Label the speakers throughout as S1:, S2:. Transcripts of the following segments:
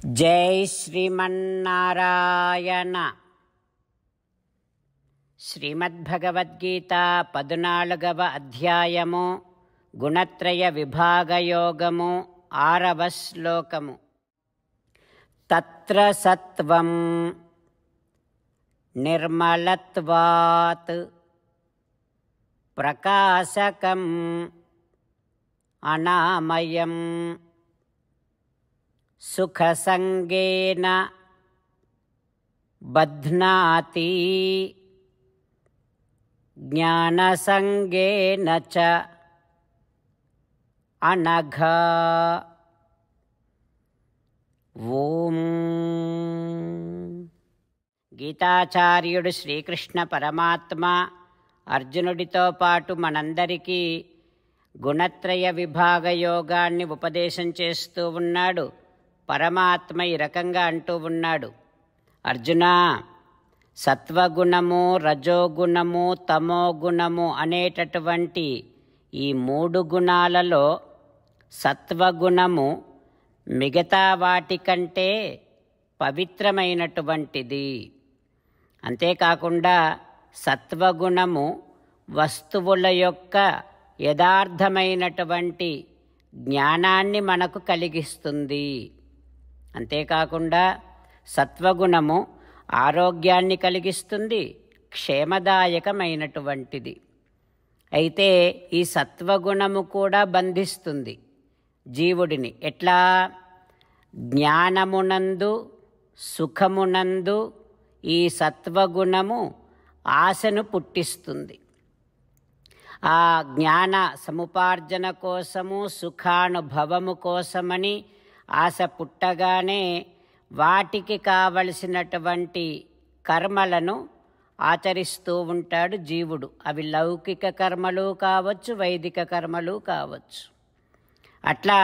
S1: జై శ్రీమన్నారాయణ. శ్రీమద్భగవద్గీత 14వ అధ్యాయము గుణత్రయ విభాగయోగము 6వ శ్లోకము. తత్ర సత్వం నిర్మలత్వాత్ ప్రకాశకం అనామయం సుఖసంగేన బధ్నాతి జ్ఞానసంగేన చ అనఘా. ఓం. గీతాచార్యుడు శ్రీకృష్ణ పరమాత్మ అర్జునుడితో పాటు మనందరికీ గుణత్రయ విభాగ యోగాన్ని ఉపదేశం చేస్తూ ఉన్నాడు. పరమాత్మ ఈ రకంగా అంటూ ఉన్నాడు, అర్జునా, సత్వగుణము, రజోగుణము, తమోగుణము అనేటటువంటి ఈ 3 గుణాలలో సత్వగుణము మిగతా వాటికంటే పవిత్రమైనటువంటిది. అంతేకాకుండా సత్వగుణము వస్తువుల యొక్క యథార్థమైనటువంటి జ్ఞానాన్ని మనకు కలిగిస్తుంది. అంతేకాకుండా సత్వగుణము ఆరోగ్యాన్ని కలిగిస్తుంది, క్షేమదాయకమైనటువంటిది. అయితే ఈ సత్వగుణము కూడా బంధిస్తుంది జీవుడిని. ఎట్లా? జ్ఞానమునందు, సుఖమునందు ఈ సత్వగుణము ఆశను పుట్టిస్తుంది. ఆ జ్ఞాన సముపార్జన కోసము, సుఖానుభవము కోసమని ఆశ పుట్టగానే వాటికి కావలసినటువంటి కర్మలను ఆచరిస్తూ ఉంటాడు జీవుడు. అవి లౌకిక కర్మలు కావచ్చు, వైదిక కర్మలు కావచ్చు. అట్లా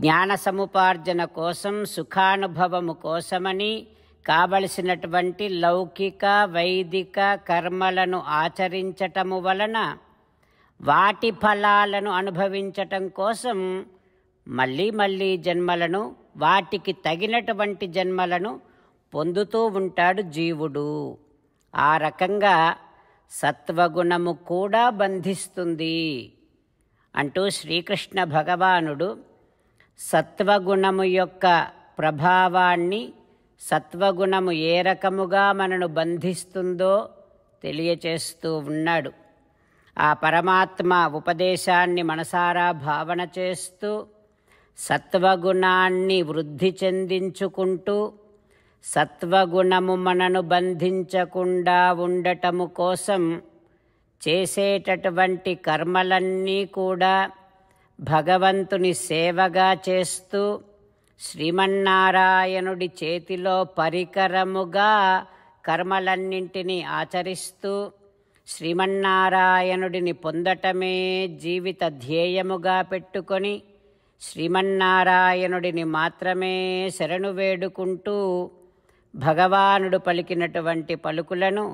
S1: జ్ఞాన సముపార్జన కోసం, సుఖానుభవము కోసమని కావలసినటువంటి లౌకిక వైదిక కర్మలను ఆచరించటము వలన వాటి ఫలాలను అనుభవించటం కోసం మళ్ళీ జన్మలను, వాటికి తగినటువంటి జన్మలను పొందుతూ ఉంటాడు జీవుడు. ఆ రకంగా సత్వగుణము కూడా బంధిస్తుంది అంటూ శ్రీకృష్ణ భగవానుడు సత్వగుణము యొక్క ప్రభావాన్ని, సత్వగుణము ఏ రకముగా మనను బంధిస్తుందో తెలియచేస్తూ ఉన్నాడు. ఆ పరమాత్మ ఉపదేశాన్ని మనసారా భావన చేస్తూ సత్వగుణాన్ని వృద్ధి చెందించుకుంటూ, సత్వగుణము మనను బంధించకుండా ఉండటము కోసం చేసేటటువంటి కర్మలన్నీ కూడా భగవంతుని సేవగా చేస్తూ, శ్రీమన్నారాయణుడి చేతిలో పరికరముగా కర్మలన్నింటినీ ఆచరిస్తూ, శ్రీమన్నారాయణుడిని పొందటమే జీవిత ధ్యేయముగా పెట్టుకొని శ్రీమన్నారాయణుడిని మాత్రమే శరణు వేడుకుంటూ భగవానుడు పలికినటువంటి పలుకులను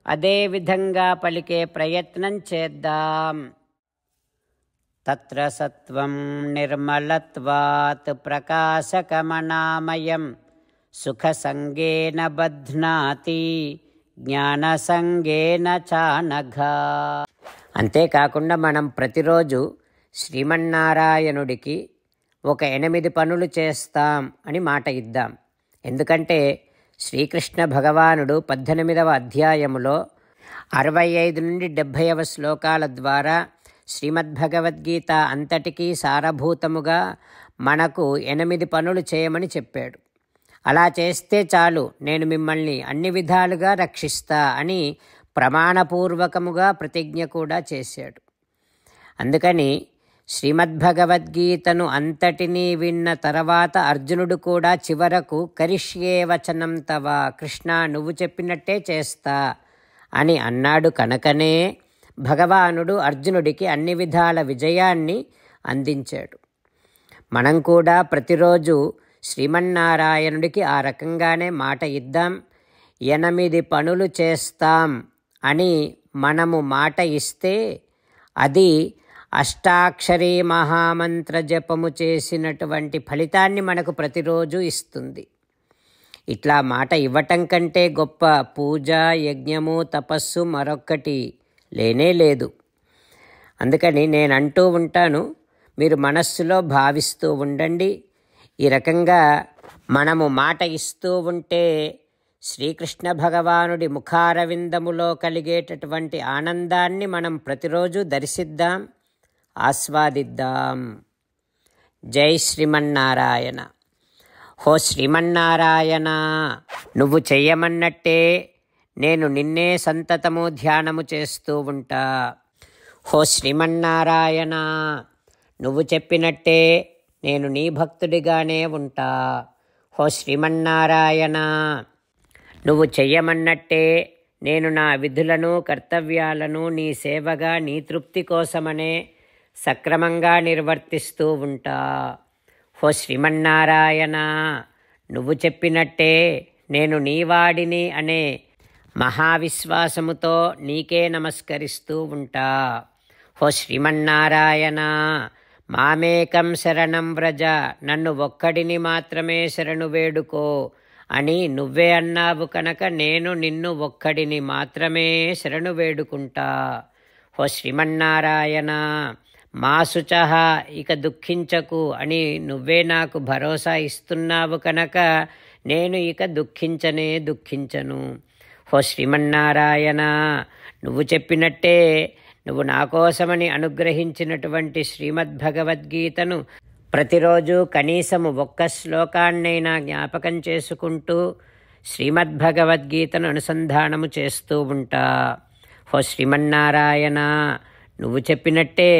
S1: అదే విధంగా పలికే ప్రయత్నం చేద్దాం. తత్ర సత్వం నిర్మలత్వాత్ ప్రకాశకమనామయం సుఖసంగేన బధ్నాతి జ్ఞానసంగేన చానఘా. అంతేకాకుండా మనం ప్రతిరోజు శ్రీమన్నారాయణుడికి ఒక 8 పనులు చేస్తాం అని మాట ఇద్దాం. ఎందుకంటే శ్రీకృష్ణ భగవానుడు 18వ అధ్యాయములో 65 నుండి 70వ శ్లోకాల ద్వారా శ్రీమద్భగవద్గీత అంతటికీ సారభూతముగా మనకు 8 పనులు చేయమని చెప్పాడు. అలా చేస్తే చాలు, నేను మిమ్మల్ని అన్ని విధాలుగా రక్షిస్తా అని ప్రమాణపూర్వకముగా ప్రతిజ్ఞ కూడా చేశాడు. అందుకని శ్రీమద్భగవద్గీతను అంతటినీ విన్న తర్వాత అర్జునుడు కూడా చివరకు కరిష్యే వచనం తవ, కృష్ణ నువ్వు చెప్పినట్టే చేస్తా అని అన్నాడు. కనుకనే భగవానుడు అర్జునుడికి అన్ని విధాల విజయాన్ని అందించాడు. మనం కూడా ప్రతిరోజు శ్రీమన్నారాయణుడికి ఆ రకంగానే మాట ఇద్దాం. 8 పనులు చేస్తాం అని మనము మాట ఇస్తే అది అష్టాక్షరీ మహామంత్ర జపము చేసినటువంటి ఫలితాన్ని మనకు ప్రతిరోజు ఇస్తుంది. ఇట్లా మాట ఇవ్వటం కంటే గొప్ప పూజ, యజ్ఞము, తపస్సు మరొక్కటి లేనే లేదు. అందుకని నేను అంటూ ఉంటాను, మీరు మనస్సులో భావిస్తూ ఉండండి. ఈ రకంగా మనము మాట ఇస్తూ ఉంటే శ్రీకృష్ణ భగవానుడి ముఖారవిందములో కలిగేటటువంటి ఆనందాన్ని మనం ప్రతిరోజు దర్శిద్దాం, ఆస్వాదిద్దాం. జై శ్రీమన్నారాయణ. హో శ్రీమన్నారాయణ, నువ్వు చెయ్యమన్నట్టే నేను నిన్నే సంతతము ధ్యానము చేస్తూ ఉంటా. హో శ్రీమన్నారాయణ, నువ్వు చెప్పినట్టే నేను నీ భక్తుడిగానే ఉంటా. హో శ్రీమన్నారాయణ, నువ్వు చెయ్యమన్నట్టే నేను నా విధులను, కర్తవ్యాలను నీ సేవగా, నీ తృప్తి కోసమనే సక్రమంగా నిర్వర్తిస్తూ ఉంటా. హో శ్రీమన్నారాయణ, నువ్వు చెప్పినట్టే నేను నీవాడిని అనే మహావిశ్వాసముతో నీకే నమస్కరిస్తూ ఉంటా. హో శ్రీమన్నారాయణ, మామేకం శరణం వ్రజ, నన్ను ఒక్కడిని మాత్రమే శరణు వేడుకో అని నువ్వే అన్నావు కనుక నేను నిన్ను ఒక్కడిని మాత్రమే శరణు వేడుకుంటా. హో శ్రీమన్నారాయణ, మా శుచః, ఇక దుఃఖించకు అని నువ్వే నాకు భరోసా ఇస్తున్నావు కనుక నేను ఇక దుఃఖించను. హో శ్రీమన్నారాయణ, నువ్వు చెప్పినట్టే నువ్వు నా కోసమని అనుగ్రహించినటువంటి శ్రీమద్భగవద్గీతను ప్రతిరోజు కనీసము ఒక్క శ్లోకాన్నైనా జ్ఞాపకం చేసుకుంటూ శ్రీమద్భగవద్గీతను అనుసంధానము చేస్తూ ఉంటా. హో శ్రీమన్నారాయణ, నువ్వు చెప్పినట్టే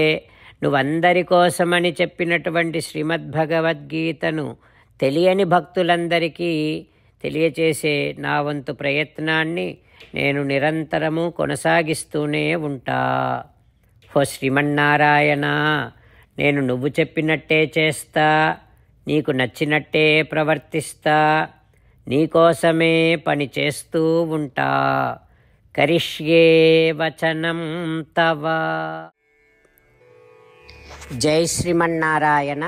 S1: నువ్వందరి కోసమని చెప్పినటువంటి శ్రీమద్భగవద్గీతను తెలియని భక్తులందరికీ తెలియచేసే నా వంతు ప్రయత్నాన్ని నేను నిరంతరము కొనసాగిస్తూనే ఉంటా. హో శ్రీమన్నారాయణ, నేను నువ్వు చెప్పినట్టే చేస్తా, నీకు నచ్చినట్టే ప్రవర్తిస్తా, నీకోసమే పని చేస్తూ ఉంటా. కరిష్యే వచనం తవ. జై శ్రీమన్నారాయణ.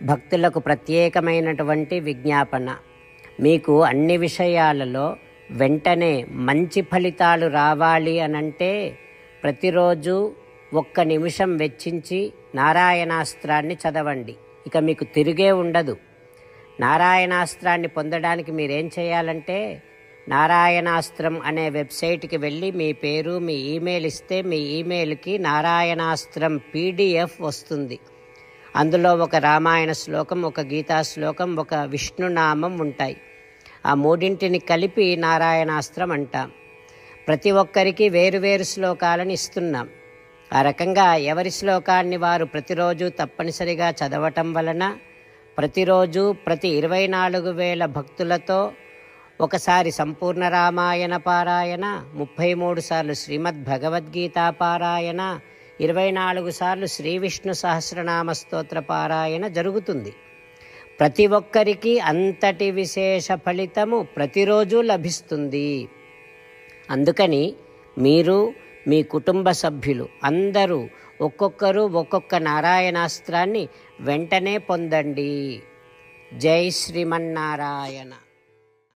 S1: భక్తులకు ప్రత్యేకమైనటువంటి విజ్ఞాపన. మీకు అన్ని విషయాలలో వెంటనే మంచి ఫలితాలు రావాలి అనంటే ప్రతిరోజు 1 నిమిషం వెచ్చించి నారాయణాస్త్రాన్ని చదవండి. ఇక మీకు తిరిగే ఉండదు. నారాయణాస్త్రాన్ని పొందడానికి మీరేం చేయాలంటే నారాయణాస్త్రం అనే వెబ్సైట్కి వెళ్ళి మీ పేరు, మీ ఈమెయిల్ ఇస్తే మీ ఈమెయిల్కి నారాయణాస్త్రం PDF వస్తుంది. అందులో ఒక రామాయణ శ్లోకం, ఒక గీతా శ్లోకం, ఒక విష్ణునామం ఉంటాయి. ఆ మూడింటిని కలిపి నారాయణాస్త్రం అంటాం. ప్రతి ఒక్కరికి వేరువేరు శ్లోకాలను ఇస్తున్నాం. ఆ రకంగా ఎవరి శ్లోకాన్ని వారు ప్రతిరోజు తప్పనిసరిగా చదవటం వలన ప్రతిరోజు ప్రతి 24,000 భక్తులతో ఒకసారి సంపూర్ణ రామాయణ పారాయణ, 33 సార్లు శ్రీమద్భగవద్గీత పారాయణ, 24 సార్లు శ్రీ విష్ణు సహస్రనామ స్తోత్ర పారాయణ జరుగుతుంది. ప్రతి ఒక్కరికి అంతటి విశేష ఫలితము ప్రతిరోజు లభిస్తుంది. అందుకని మీరు, మీ కుటుంబ సభ్యులు అందరూ ఒక్కొక్కరు ఒక్కొక్క నారాయణాస్త్రాన్ని వెంటనే పొందండి. జై శ్రీమన్నారాయణ.